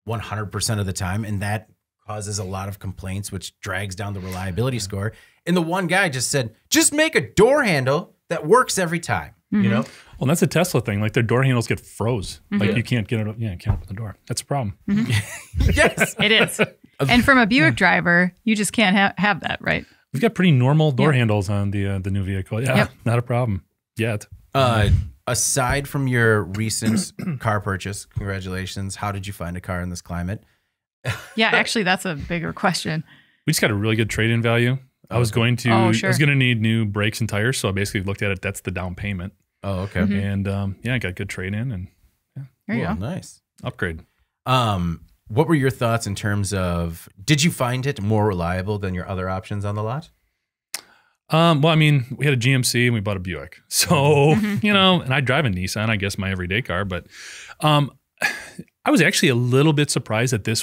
100% of the time. And that causes a lot of complaints, which drags down the reliability score. And the one guy just said, just make a door handle that works every time. Well, that's a Tesla thing. Like their door handles get froze. Like you can't get it. Yeah, you can't open the door. That's a problem. Yes, it is. And from a Buick driver, you just can't have that, right? We've got pretty normal door handles on the new vehicle. Yeah, not a problem yet. Aside from your recent car purchase, congratulations. How did you find a car in this climate? Yeah, actually, that's a bigger question. We just got a really good trade-in value. I was going to need new brakes and tires, so I basically looked at it. That's the down payment. Oh, okay. And I got good trade-in, and there you go. Nice upgrade. What were your thoughts in terms of, did you find it more reliable than your other options on the lot? Well, I mean, we had a GMC and we bought a Buick. So, and I drive a Nissan, I guess my everyday car, but I was actually a little bit surprised that this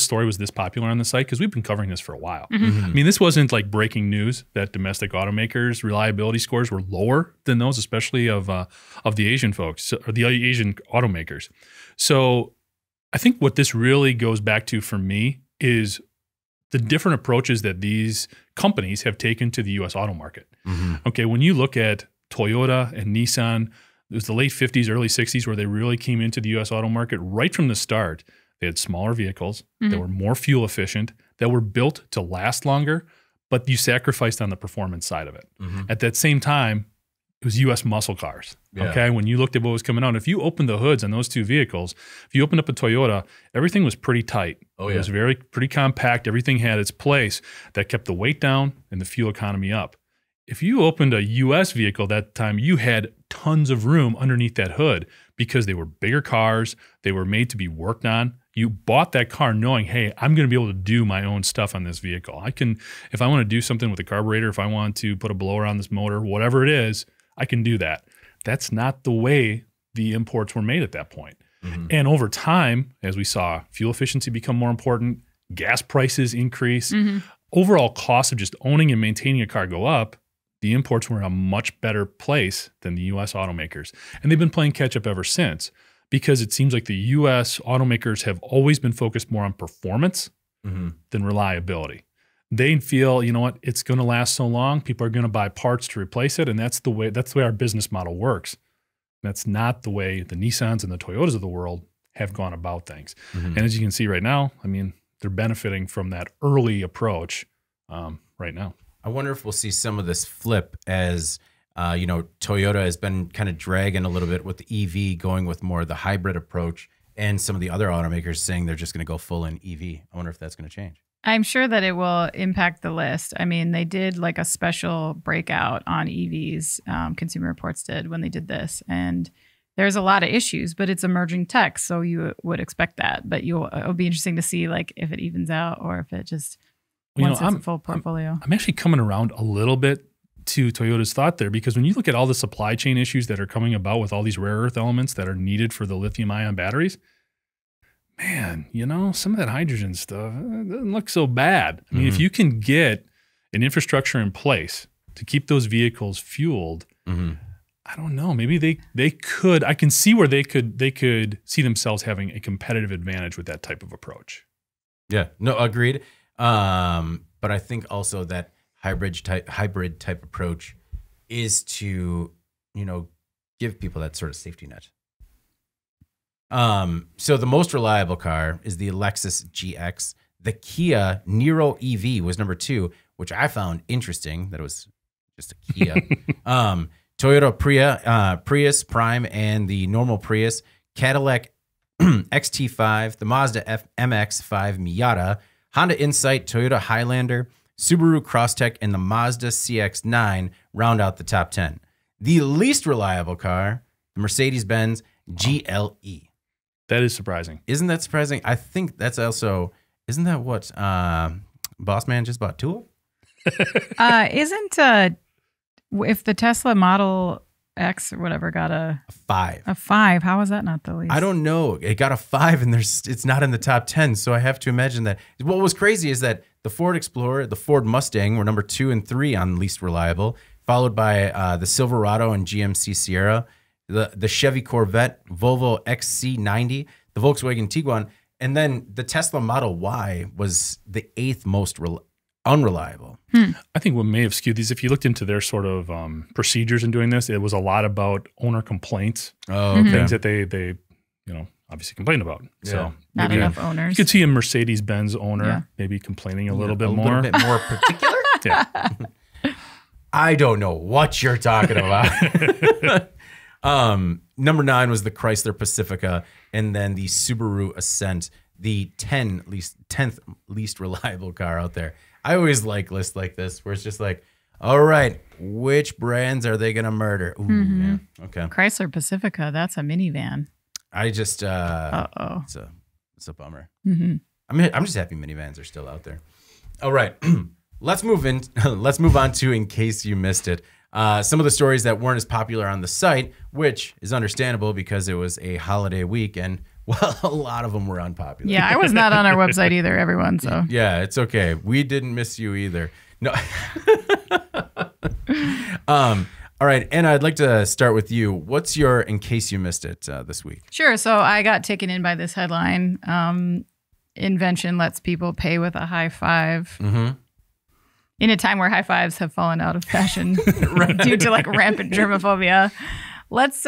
story was this popular on the site, because we've been covering this for a while. I mean, this wasn't like breaking news that domestic automakers' reliability scores were lower than those, especially of the Asian folks, or the Asian automakers. So I think what this really goes back to for me is the different approaches that these companies have taken to the U.S. auto market. Okay, when you look at Toyota and Nissan, it was the late 50s, early 60s where they really came into the U.S. auto market right from the start. They had smaller vehicles that were more fuel efficient, that were built to last longer, but you sacrificed on the performance side of it. At that same time, it was U.S. muscle cars. Okay, when you looked at what was coming out, if you opened the hoods on those two vehicles, if you opened up a Toyota, everything was pretty tight. It was pretty compact. Everything had its place. That kept the weight down and the fuel economy up. If you opened a U.S. vehicle that time, you had tons of room underneath that hood because they were bigger cars. They were made to be worked on. You bought that car knowing, hey, I'm going to be able to do my own stuff on this vehicle. I can, if I want to do something with the carburetor, if I want to put a blower on this motor, whatever it is, I can do that. That's not the way the imports were made at that point. And over time, as we saw fuel efficiency become more important, gas prices increase, overall cost of just owning and maintaining a car go up, the imports were in a much better place than the U.S. automakers. And they've been playing catch up ever since, because it seems like the U.S. automakers have always been focused more on performance than reliability. They feel, you know what, it's going to last so long, people are going to buy parts to replace it, and that's the way our business model works. That's not the way the Nissans and the Toyotas of the world have gone about things. And as you can see right now, I mean, they're benefiting from that early approach right now. I wonder if we'll see some of this flip as you know, Toyota has been kind of dragging a little bit with the EV, going with more of the hybrid approach, and some of the other automakers saying they're just going to go full in EV. I wonder if that's going to change. I'm sure that it will impact the list. I mean, they did like a special breakout on EVs, Consumer Reports did when they did this. And there's a lot of issues, but it's emerging tech, so you would expect that. But it'll be interesting to see like if it evens out or if it just once it's a full portfolio. I'm actually coming around a little bit to Toyota's thought there, because when you look at all the supply chain issues that are coming about with all these rare earth elements that are needed for the lithium ion batteries, man, you know, some of that hydrogen stuff doesn't look so bad. I mean, if you can get an infrastructure in place to keep those vehicles fueled, I don't know, maybe they could, I can see where they could see themselves having a competitive advantage with that type of approach. Yeah, no, agreed. But I think also that hybrid type approach is to, you know, give people that sort of safety net. So the most reliable car is the Lexus GX. The Kia Niro EV was number 2, which I found interesting that it was just a Kia. Toyota Prius Prime and the normal Prius, Cadillac XT5, the Mazda MX-5 Miata, Honda Insight, Toyota Highlander, Subaru Crosstrek, and the Mazda CX-9 round out the top 10. The least reliable car, the Mercedes-Benz GLE. That is surprising. Isn't that surprising? I think that's also, isn't that what Boss Man just bought 2 of? Isn't if the Tesla Model X or whatever got a 5. A 5, how is that not the least? I don't know. It got a 5 and it's not in the top 10. So I have to imagine that. What was crazy is that the Ford Explorer, the Ford Mustang were number 2 and 3 on least reliable, followed by the Silverado and GMC Sierra, the Chevy Corvette, Volvo XC90, the Volkswagen Tiguan, and then the Tesla Model Y was the 8th most unreliable. I think what may have skewed these, if you looked into their sort of procedures in doing this, it was a lot about owner complaints, things that they you know, obviously complained about. Yeah. So not enough owners. You could see a Mercedes-Benz owner maybe complaining a little bit more. A little bit more particular? Yeah. I don't know what you're talking about. Number 9 was the Chrysler Pacifica, and then the Subaru Ascent, the 10th least reliable car out there. I always like lists like this where it's just like, all right, which brands are they going to murder? Ooh, yeah, okay. Chrysler Pacifica, that's a minivan. I just, it's a bummer. I'm just happy minivans are still out there. All right, let's move on to In Case You Missed It. Some of the stories that weren't as popular on the site, which is understandable because it was a holiday week, and well, a lot of them were unpopular. Yeah, I was not on our website either, everyone. So yeah, it's okay. We didn't miss you either. No. All right, Anna, I'd like to start with you. What's your In Case You Missed It this week? Sure. So I got taken in by this headline. Invention lets people pay with a high five. In a time where high fives have fallen out of fashion due to like rampant germophobia, let's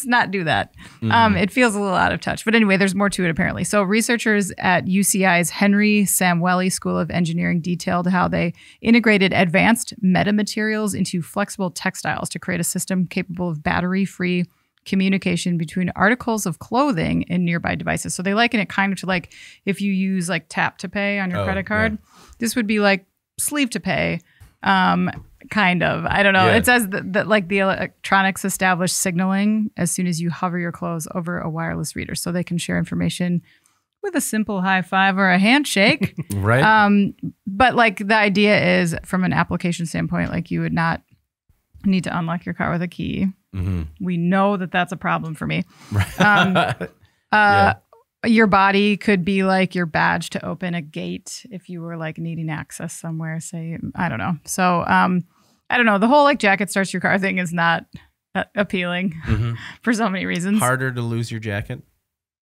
not do that. It feels a little out of touch. But anyway, there's more to it apparently. So researchers at UCI's Henry Samueli School of Engineering detailed how they integrated advanced metamaterials into flexible textiles to create a system capable of battery-free communication between articles of clothing and nearby devices. So they liken it kind of to like if you use like tap to pay on your credit card. This would be like sleeve to pay. Kind of. I don't know. Yeah. It says that like the electronics establish signaling as soon as you hover your clothes over a wireless reader so they can share information with a simple high five or a handshake. Right. But like the idea is from an application standpoint, like you would not need to unlock your car with a key. We know that that's a problem for me. Your body could be like your badge to open a gate if you were like needing access somewhere, say, I don't know. So I don't know. The whole like jacket starts your car thing is not appealing for so many reasons. Harder to lose your jacket.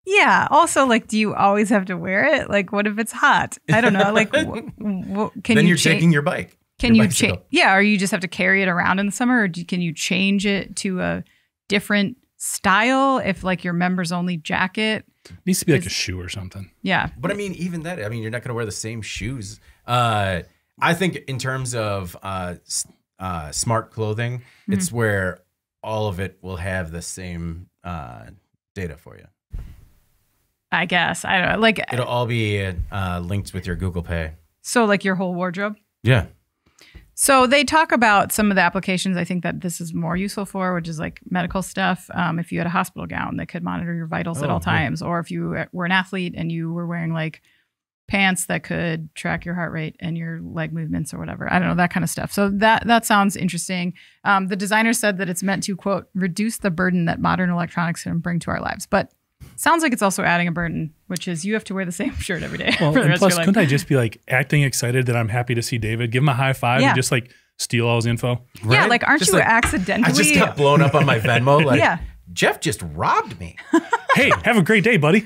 Yeah. Also, like, do you always have to wear it? Like, what if it's hot? I don't know. Like, can then you you're taking your bike. Can you change? Yeah. Or you just have to carry it around in the summer, or can you change it to a different style if like your members only jacket? It needs to be like a shoe or something. Yeah. But I mean, even that, I mean, you're not going to wear the same shoes. I think in terms of smart clothing, it's where all of it will have the same data for you. I guess. I don't know. Like, it'll all be linked with your Google Pay. So like your whole wardrobe? Yeah. So they talk about some of the applications I think that this is more useful for, which is like medical stuff. If you had a hospital gown that could monitor your vitals at all times, or if you were an athlete and you were wearing like pants that could track your heart rate and your leg movements or whatever. I don't know, that kind of stuff. So that sounds interesting. The designer said that it's meant to, quote, reduce the burden that modern electronics can bring to our lives. But sounds like it's also adding a burden, which is you have to wear the same shirt every day well, for the and rest plus, of your life. couldn't I just be like acting excited that I'm happy to see David, give him a high five and just like steal all his info? Yeah, Right? like aren't Just you like, accidentally? I just got blown up on my Venmo. Like, Yeah. Jeff just robbed me. Hey, have a great day, buddy.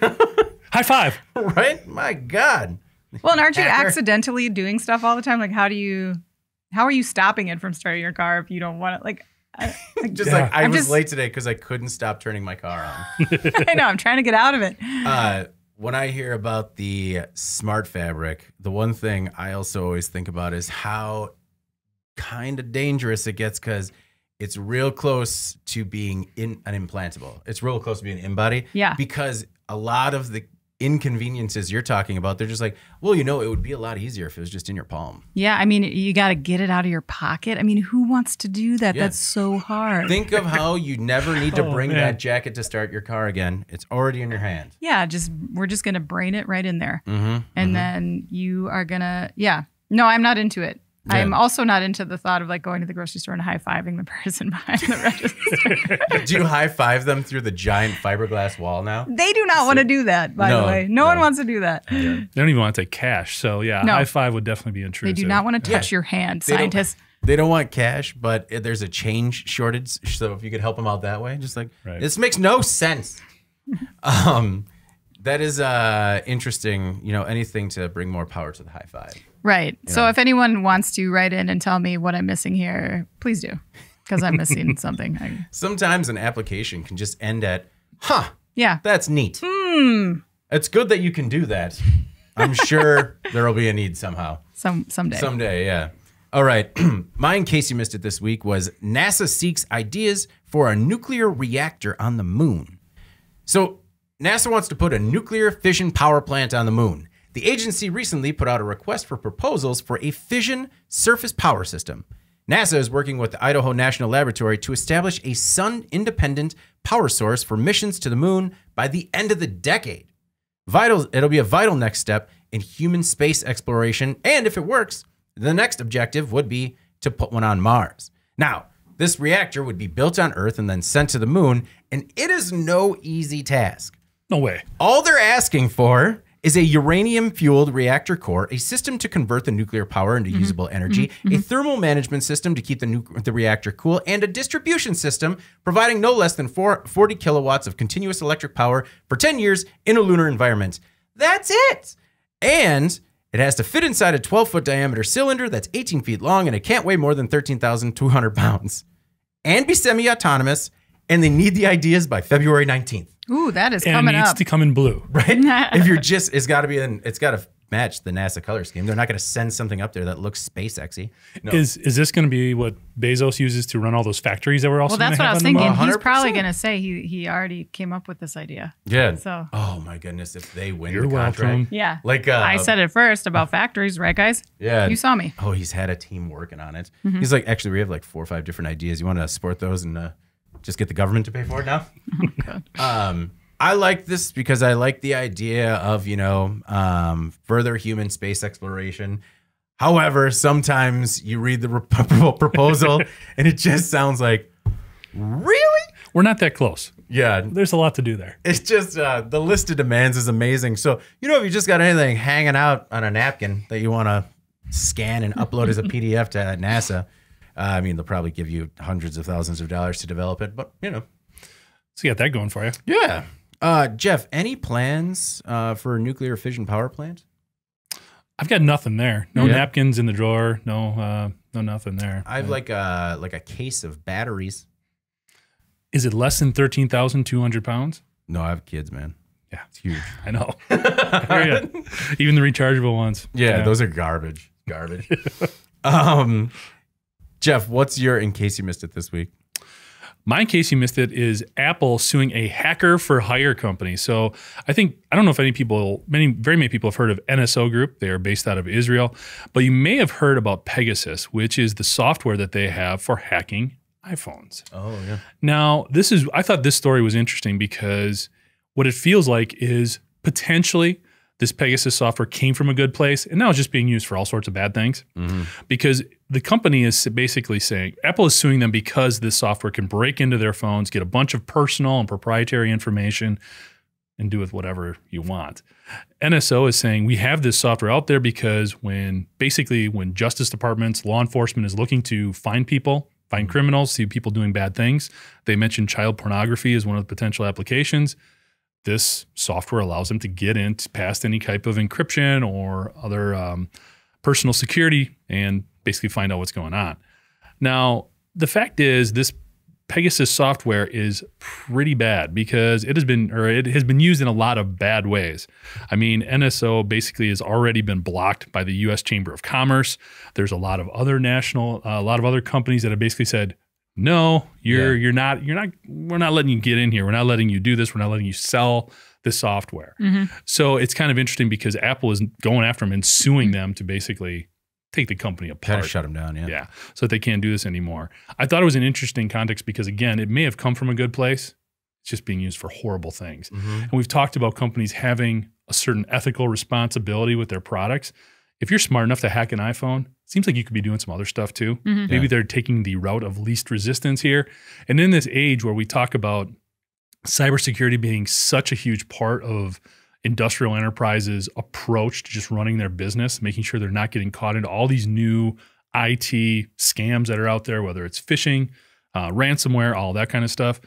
High five. Right? My God. Well, and aren't you Hacker. accidentally doing stuff all the time? Like how are you stopping it from starting your car if you don't want it? Like, Just Yeah. like I I'm was just- late today because I couldn't stop turning my car on. I know, I'm trying to get out of it. When I hear about the smart fabric, the one thing I also always think about is how kind of dangerous it gets because it's real close to being an implantable. It's real close to being in-body. Yeah. Because a lot of the inconveniences you're talking about, they're just like, well, you know, it would be a lot easier if it was just in your palm. Yeah, I mean, you got to get it out of your pocket. I mean, who wants to do that? Yeah. That's so hard. Think of how you never need to Oh, bring man. that jacket to start your car again. It's already in your hand. Yeah, we're just going to brain it right in there. Mm-hmm. And then you are going to, no, I'm not into it. Yeah. I'm also not into the thought of like going to the grocery store and high-fiving the person behind the register. Do you high five them through the giant fiberglass wall now? They do not want to do that, by the way. No one wants to do that. They don't even want to take cash. So yeah, No. high five would definitely be intrusive. They do not want to touch your hand, scientists. They don't want cash, but there's a change shortage. So if you could help them out that way, just like, Right. this makes no sense. That is interesting. You know, anything to bring more power to the high five. Right. So if anyone wants to write in and tell me what I'm missing here, please do, because I'm missing something. Sometimes an application can just end at, huh, Yeah. that's neat. It's good that you can do that. I'm sure there'll be a need somehow. Someday. Someday, yeah. All right. Mine, in case you missed it this week, was NASA seeks ideas for a nuclear reactor on the moon. So NASA wants to put a nuclear fission power plant on the moon. The agency recently put out a request for proposals for a fission surface power system. NASA is working with the Idaho National Laboratory to establish a sun-independent power source for missions to the moon by the end of the decade. It'll be a vital next step in human space exploration, and if it works, the next objective would be to put one on Mars. Now, this reactor would be built on Earth and then sent to the moon, and it is no easy task. No way. All they're asking for is a uranium-fueled reactor core, a system to convert the nuclear power into usable energy, a thermal management system to keep the reactor cool, and a distribution system providing no less than 40 kilowatts of continuous electric power for 10 years in a lunar environment. That's it! And it has to fit inside a 12-foot diameter cylinder that's 18 feet long, and it can't weigh more than 13,200 pounds. And be semi-autonomous, and they need the ideas by February 19th. Ooh, that is And coming it needs up. to come in blue. Right? If you're just, it's got to match the NASA color scheme. They're not going to send something up there that looks SpaceXy. No. Is this going to be what Bezos uses to run all those factories that we're also Well, going that's to what I have was on the thinking. moon? He's 100%. probably going to say he already came up with this idea. Yeah. So, Oh my goodness, if they win You're the contract. welcome. yeah. Like I said it first about factories, right, guys? Yeah. You saw me. Oh, he's had a team working on it. He's like, actually, we have like 4 or 5 different ideas. You want to support those and just get the government to pay for it now? I like this because I like the idea of, further human space exploration. However, sometimes you read the proposal and it just sounds like, really? We're not that close. Yeah. There's a lot to do there. It's just the list of demands is amazing. So, if you just got anything hanging out on a napkin that you want to scan and upload as a PDF to NASA, they'll probably give you hundreds of thousands of dollars to develop it, but, So you got that going for you. Yeah. Jeff, any plans for a nuclear fission power plant? I've got nothing there. No napkins in the drawer. No nothing there. I have like a case of batteries. Is it less than 13,200 pounds? No, I have kids, man. Yeah, it's huge. I know. I hear ya. Even the rechargeable ones. Yeah, those are garbage. Jeff, what's your in case you missed it this week? My in case you missed it is Apple suing a hacker for hire company. So I don't know if very many people have heard of NSO Group. They are based out of Israel, but you may have heard about Pegasus, which is the software that they have for hacking iPhones. Oh, yeah. Now, I thought this story was interesting because what it feels like is potentially this Pegasus software came from a good place and now it's just being used for all sorts of bad things. Mm-hmm. Because the company is basically saying, Apple is suing them because this software can break into their phones, get a bunch of personal and proprietary information, and do with whatever you want. NSO is saying we have this software out there because when justice departments, law enforcement is looking to find criminals, see people doing bad things, they mentioned child pornography as one of the potential applications. This software allows them to get in past any type of encryption or other personal security and basically find out what's going on. Now, the fact is this Pegasus software is pretty bad because it has been used in a lot of bad ways. NSO basically has already been blocked by the U.S. Chamber of Commerce. There's a lot of other companies that have basically said, no, we're not letting you get in here. We're not letting you do this. We're not letting you sell this software. Mm-hmm. So it's kind of interesting because Apple is going after them and suing them to basically take the company apart. Kind of shut them down, yeah. Yeah, so that they can't do this anymore. I thought it was an interesting context because, again, it may have come from a good place. It's just being used for horrible things. Mm-hmm. And we've talked about companies having a certain ethical responsibility with their products. If you're smart enough to hack an iPhone, it seems like you could be doing some other stuff too. Mm-hmm. Maybe they're taking the route of least resistance here. And in this age where we talk about cybersecurity being such a huge part of industrial enterprises' approach to just running their business, making sure they're not getting caught into all these new IT scams that are out there, whether it's phishing, ransomware, all that kind of stuff.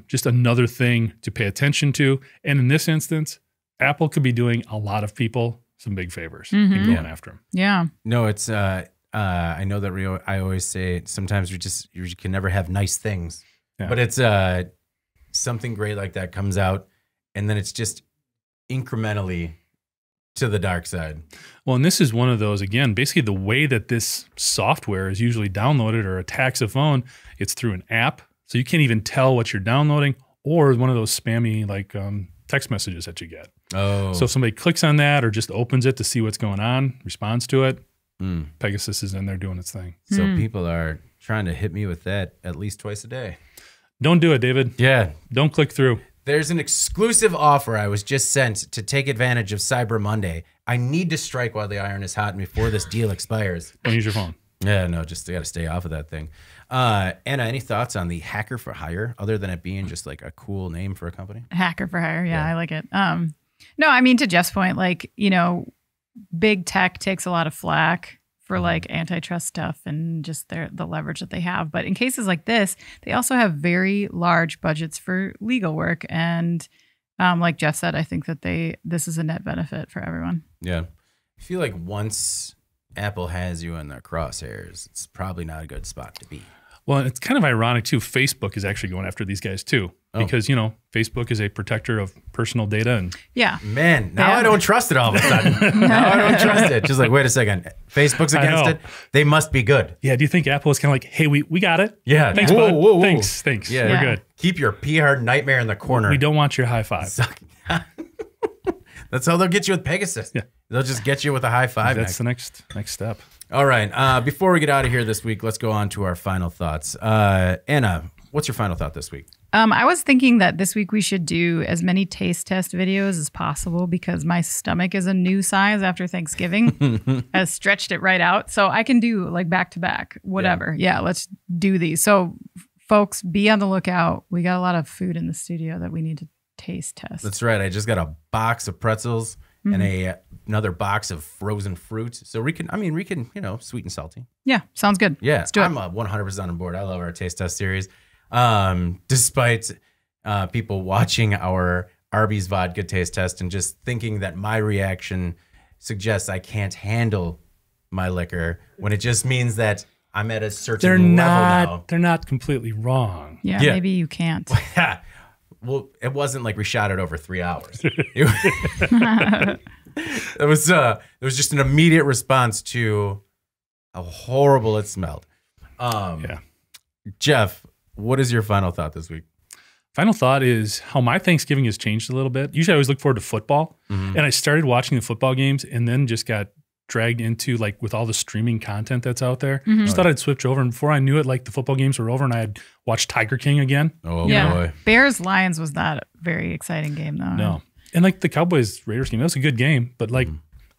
Just another thing to pay attention to. And in this instance, Apple could be doing a lot of people some big favors and going after them. Yeah. No, it's I know that I always say sometimes you can never have nice things, but it's something great like that comes out, and then it's just incrementally to the dark side. Well, and this is one of those, again, basically the way that this software is usually downloaded or attacks a phone, it's through an app. So you can't even tell what you're downloading, or one of those spammy text messages that you get. Oh. So if somebody clicks on that or just opens it to see what's going on, responds to it, Pegasus is in there doing its thing. So people are trying to hit me with that at least twice a day. Don't do it, David. Yeah. Don't click through. There's an exclusive offer I was just sent to take advantage of Cyber Monday. I need to strike while the iron is hot and before this deal expires. Don't use your phone. Yeah, no, just got to stay off of that thing. Anna, any thoughts on the hacker for hire, other than it being just like a cool name for a company? Hacker for hire, yeah. I like it. No, to Jeff's point, big tech takes a lot of flack for antitrust stuff and just the leverage that they have. But in cases like this, they also have very large budgets for legal work. And like Jeff said, I think that this is a net benefit for everyone. Yeah. I feel like once Apple has you in their crosshairs, it's probably not a good spot to be. Well, it's kind of ironic too. Facebook is actually going after these guys too, because Facebook is a protector of personal data, and man, now I don't trust it all of a sudden. Now I don't trust it. Just like, wait a second, Facebook's against it. They must be good. Yeah. Do you think Apple is kind of like, hey, we got it? Yeah. Thanks, bud. Whoa. Thanks. Yeah, we're good. Keep your PR nightmare in the corner. We don't want your high five. That's how they'll get you with Pegasus. Yeah. They'll just get you with a high five. That's the next step. All right. Before we get out of here this week, let's go on to our final thoughts. Anna, what's your final thought this week? I was thinking that this week we should do as many taste test videos as possible because my stomach is a new size after Thanksgiving. Has stretched it right out. So I can do like back to back, whatever. Yeah, let's do these. So folks, be on the lookout. We got a lot of food in the studio that we need to taste test. That's right. I just got a box of pretzels and another box of frozen fruit. So we can, sweet and salty. Yeah, sounds good. Yeah, let's do it. I'm 100% on board. I love our taste test series. Despite people watching our Arby's vodka taste test and just thinking that my reaction suggests I can't handle my liquor when it just means that I'm at a certain level now. They're not completely wrong. Yeah, maybe you can't. Well, it wasn't like we shot it over 3 hours. It was just an immediate response to how horrible it smelled. Jeff, what is your final thought this week? Final thought is how my Thanksgiving has changed a little bit. Usually I always look forward to football. And I started watching the football games and then just got dragged into like with all the streaming content that's out there. Just thought I'd switch over. And before I knew it, like the football games were over and I had watched Tiger King again. Oh, boy. Bears-Lions was not a very exciting game though. No. And like the Cowboys-Raiders game, that was a good game. But like,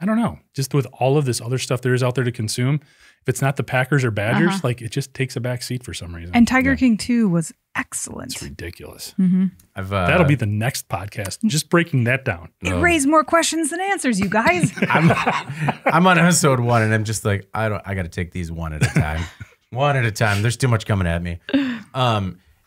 I don't know, just with all of this other stuff there is out there to consume, if it's not the Packers or Badgers, like it just takes a back seat for some reason. And Tiger King 2 was excellent. It's ridiculous. That'll be the next podcast. Just breaking that down. It raised more questions than answers, you guys. I'm on episode 1 and I'm just like, I got to take these one at a time. One at a time. There's too much coming at me.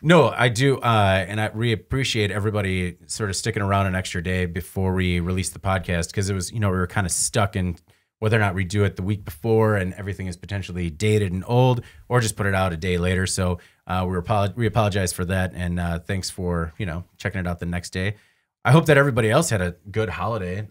No, I do. And I really appreciate everybody sort of sticking around an extra day before we released the podcast because it was, we were kind of stuck in whether or not we do it the week before and everything is potentially dated and old or just put it out a day later. So we apologize for that. And thanks for, checking it out the next day. I hope that everybody else had a good holiday.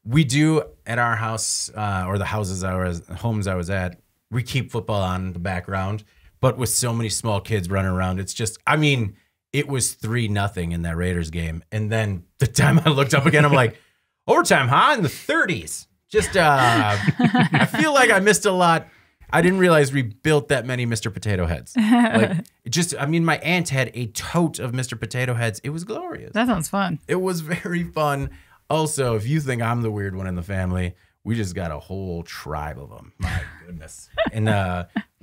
We do at our house or the homes I was at, we keep football on in the background. But with so many small kids running around, it's just, it was 3-0 in that Raiders game. And then the time I looked up again, I'm like, overtime, huh? In the 30s. Just, I feel like I missed a lot. I didn't realize we built that many Mr. Potato Heads. My aunt had a tote of Mr. Potato Heads. It was glorious. That sounds fun. It was very fun. Also, if you think I'm the weird one in the family, we just got a whole tribe of them. My goodness. And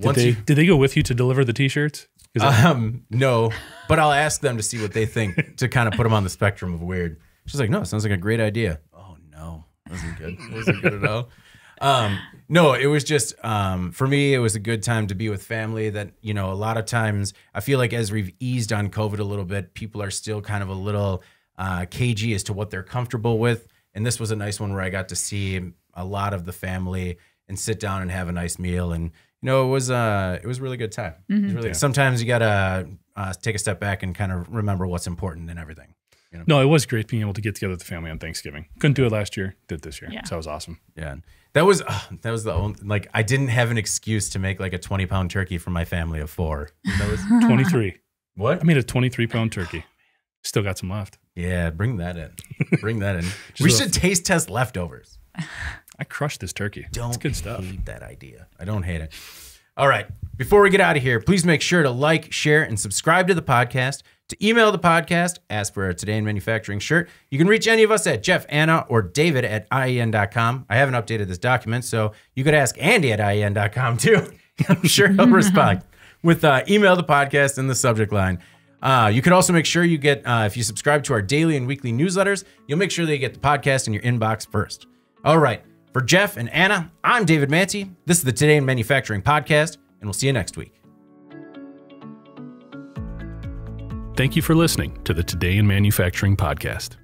did they go with you to deliver the T-shirts? No, but I'll ask them to see what they think to kind of put them on the spectrum of weird. She's like, no, it sounds like a great idea. Oh no, it wasn't good. It wasn't good at all. No, it was just for me. It was a good time to be with family. That a lot of times I feel like as we've eased on COVID a little bit, people are still kind of a little cagey as to what they're comfortable with. And this was a nice one where I got to see a lot of the family and sit down and have a nice meal. And, it was a really good time. It was really, sometimes you got to take a step back and kind of remember what's important and everything. No, it was great being able to get together with the family on Thanksgiving. Couldn't do it last year, did this year. Yeah. So that was awesome. Yeah. That was the only, I didn't have an excuse to make like a 20-pound turkey for my family of 4. That was 23. What? I made a 23-pound turkey. Still got some left. Yeah, bring that in. Bring that in. We should taste test leftovers. I crushed this turkey. It's good stuff. Hate that idea. I don't hate it. All right. Before we get out of here, please make sure to like, share, and subscribe to the podcast. To email the podcast, ask for a Today in Manufacturing shirt. You can reach any of us at Jeff, Anna, or David at IEN.com. I haven't updated this document, so you could ask Andy at IEN.com too. I'm sure he'll respond with email the podcast in the subject line. You can also make sure you get, if you subscribe to our daily and weekly newsletters, you'll make sure that you get the podcast in your inbox first. All right. For Jeff and Anna, I'm David Manti. This is the Today in Manufacturing podcast, and we'll see you next week. Thank you for listening to the Today in Manufacturing podcast.